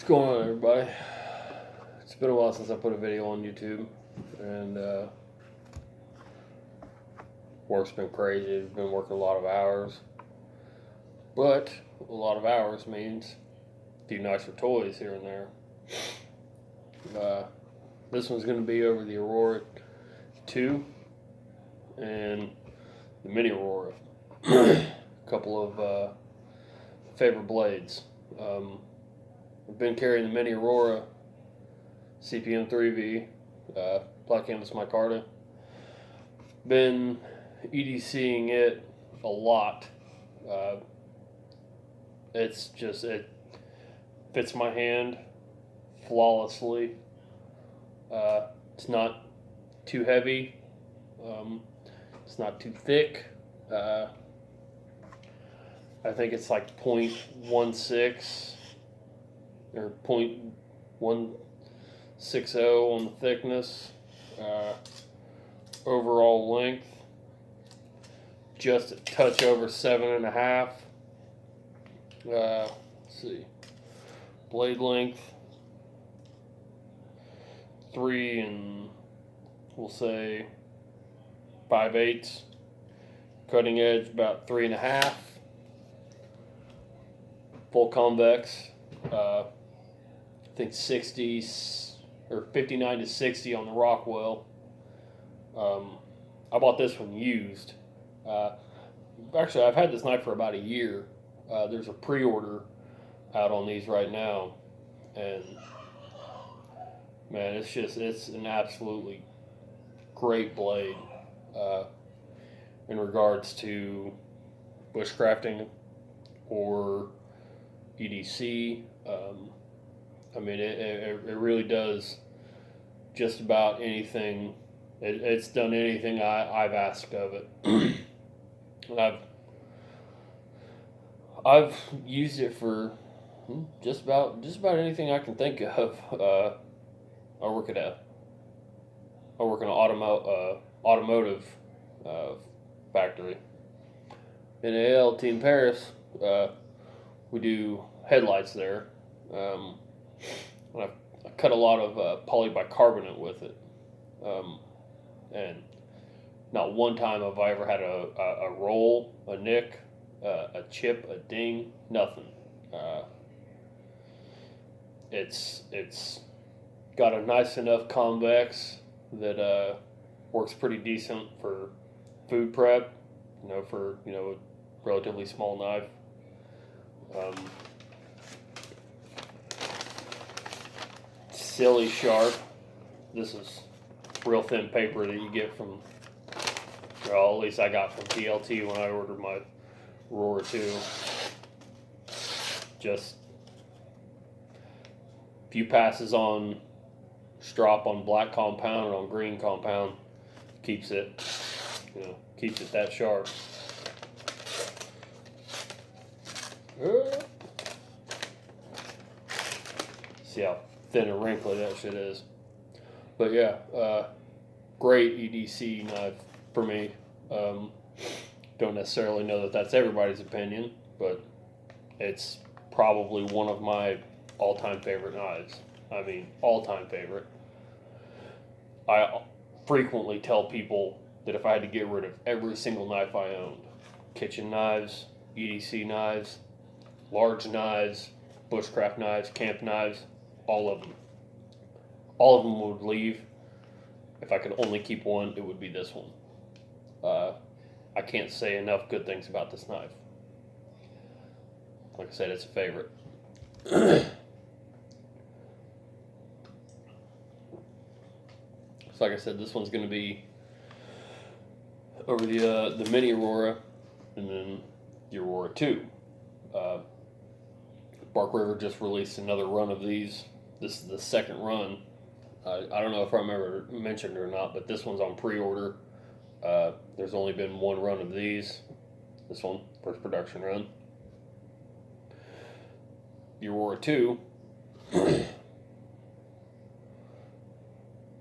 going on, everybody? It's been a while since I put a video on YouTube, and work's been crazy. I've been working a lot of hours, but a lot of hours means a few nicer toys here and there. This one's going to be over the Aurora 2 and the Mini Aurora. A couple of favorite blades. I've been carrying the Mini Aurora CPM 3V, Black Canvas Micarta. Been EDCing it a lot. It fits my hand flawlessly. It's not too heavy. It's not too thick. I think it's like 0.16 or 0.160 on the thickness. Overall length, just a touch over 7.5. Let's see. Blade length, 3 and we'll say 5/8. Cutting edge about 3.5. Full convex. I think 60 or 59 to 60 on the Rockwell. I bought this one used. Actually, I've had this knife for about a year. There's a pre-order out on these right now, and man, it's an absolutely great blade in regards to bushcrafting or EDC. I mean, it really does just about anything. It's done anything I've asked of it. And I've used it for just about anything I can think of. I work in an automotive factory in ALT in Paris. We do headlights there. And I cut a lot of polybicarbonate with it. And not one time have I ever had a roll, a nick, a chip, a ding, nothing. It's got a nice enough convex that works pretty decent for food prep, for a relatively small knife. Silly sharp. This is real thin paper that you get from, well, at least I got from TLT when I ordered my Aurora 2. Just a few passes on strop on black compound and on green compound keeps it that sharp. See how thin and wrinkly that shit is. But yeah, great EDC knife for me. Don't necessarily know that that's everybody's opinion, but it's probably one of my all-time favorite knives. I mean, all-time favorite. I frequently tell people that if I had to get rid of every single knife I owned, kitchen knives, EDC knives, large knives, bushcraft knives, camp knives, all of them would leave. If I could only keep one, it would be this one. I can't say enough good things about this knife. Like I said, it's a favorite. So like I said, this one's going to be over the Mini Aurora and then the Aurora 2. Bark River just released another run of these. This is the second run. I don't know if I remember mentioned it or not, but this one's on pre-order. There's only been one run of these. This one, first production run. The Aurora 2.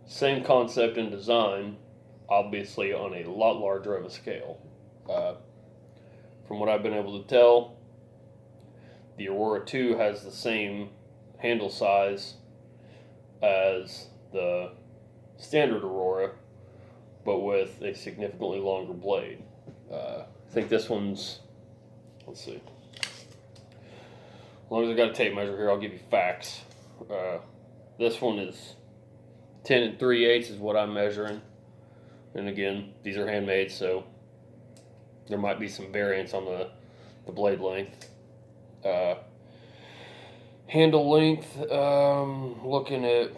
Same concept and design, obviously on a lot larger of a scale. From what I've been able to tell, the Aurora 2 has the same handle size as the standard Aurora, but with a significantly longer blade. I think this one's, let's see, as long as I got a tape measure here, I'll give you facts. This one is 10 3/8 is what I'm measuring. And again, these are handmade, so there might be some variance on the blade length. Handle length, looking at,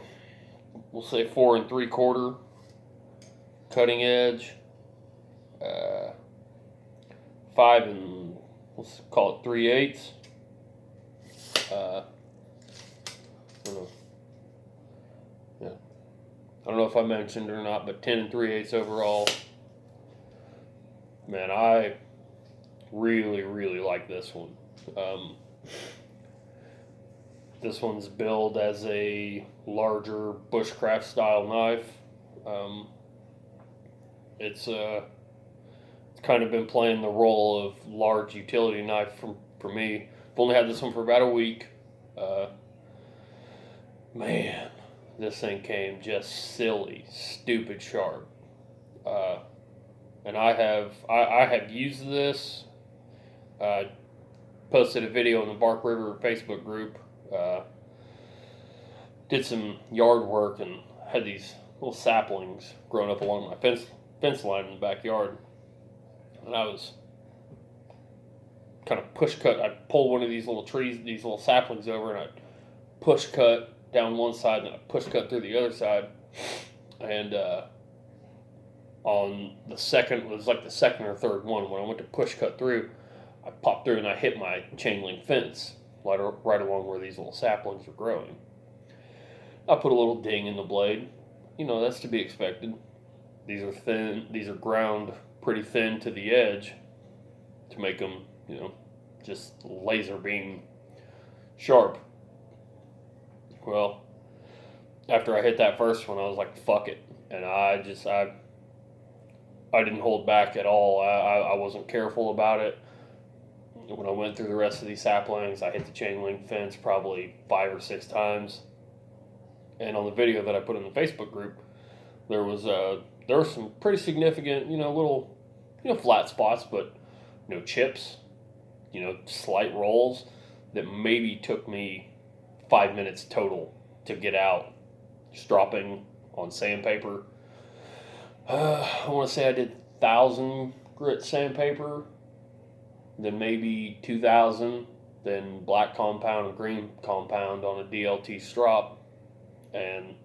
we'll say 4 3/4. Cutting edge, 5 let's call it 3/8. I don't know. Yeah, I don't know if I mentioned it or not, but 10 3/8 overall. Man, I really, really like this one. This one's billed as a larger bushcraft style knife. It's kind of been playing the role of large utility knife for me. I've only had this one for about a week. Man, this thing came just silly, stupid sharp. And I have used this. Posted a video in the Bark River Facebook group. Did some yard work and had these little saplings growing up along my fence line in the backyard. And I was kind of push cut. I pulled one of these little trees, these little saplings over, and I push cut down one side, and I push cut through the other side. And on the second, it was like the second or third one, when I went to push cut through, I popped through and I hit my chain link fence right along where these little saplings were growing. I put a little ding in the blade. You know, that's to be expected. These are thin. These are ground pretty thin to the edge to make them, you know, just laser beam sharp. Well, after I hit that first one, I was like, fuck it. And I didn't hold back at all. I wasn't careful about it. When I went through the rest of these saplings, I hit the chain link fence probably 5 or 6 times. And on the video that I put in the Facebook group, there were some pretty significant, little, flat spots, but, chips, slight rolls that maybe took me 5 minutes total to get out, stropping on sandpaper. I want to say I did 1,000 grit sandpaper, then maybe 2,000, then black compound and green compound on a DLT strop. And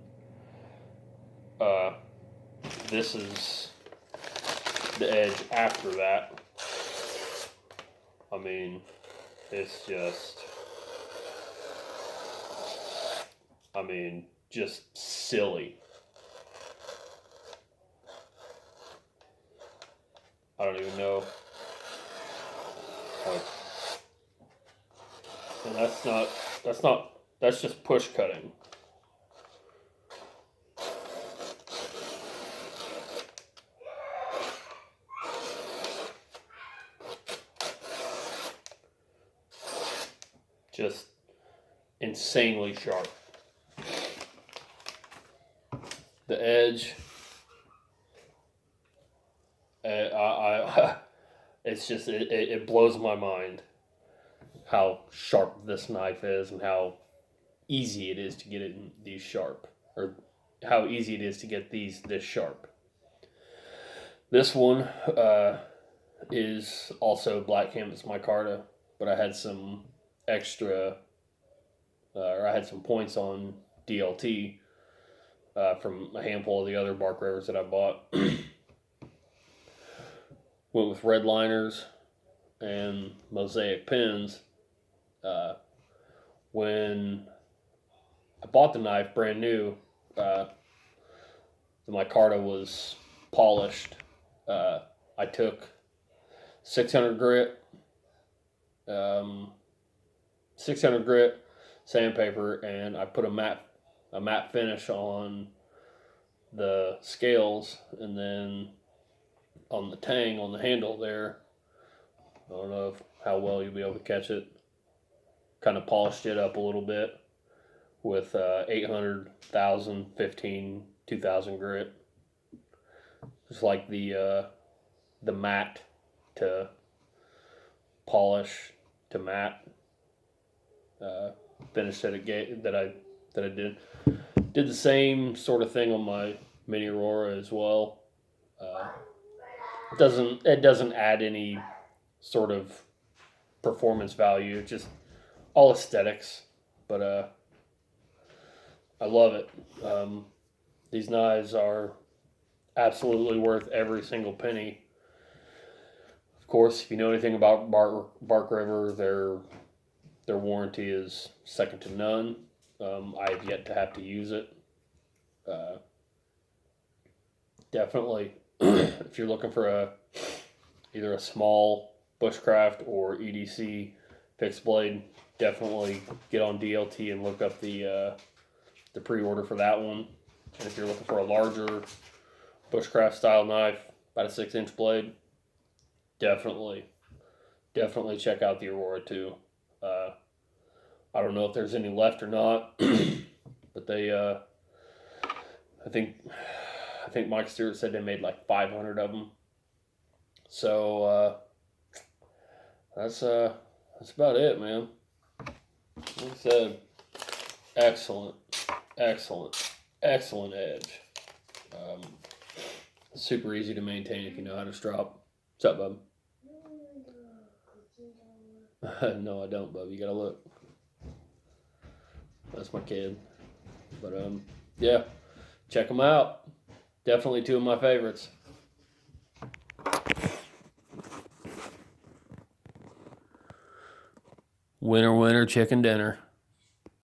this is the edge after that. I mean, it's just silly. I don't even know. And that's just push cutting. Just insanely sharp. The edge, it blows my mind how sharp this knife is and how easy it is to get it these sharp, or how easy it is to get these this sharp. This one is also black canvas micarta, but I had some extra, or I had some points on DLT from a handful of the other Bark Rivers that I bought. Went with red liners and mosaic pins. When I bought the knife brand new, the micarta was polished. I took 600 grit, 600 grit sandpaper, and I put a matte finish on the scales, and then on the tang on the handle there. I don't know how well you'll be able to catch it. Kind of polished it up a little bit, with 800,000, 15, 2,000 grit. Just like the matte to polish to matte finish that I did. Did the same sort of thing on my mini Aurora as well. It doesn't add any sort of performance value. It's just all aesthetics, but I love it. These knives are absolutely worth every single penny. Of course, if you know anything about Bark River, their warranty is second to none. I have yet to have to use it. Definitely, if you're looking for either a small bushcraft or EDC fixed blade, definitely get on DLT and look up the pre-order for that one. And if you're looking for a larger bushcraft style knife, about a 6-inch blade, definitely check out the Aurora too. I don't know if there's any left or not, but they I think Mike Stewart said they made like 500 of them. So that's about it, man. Like I said, excellent edge. Super easy to maintain if you know how to strop. What's up, bub? No, I don't, bub. You gotta look. That's my kid. But yeah, check them out. Definitely two of my favorites. Winner, chicken dinner.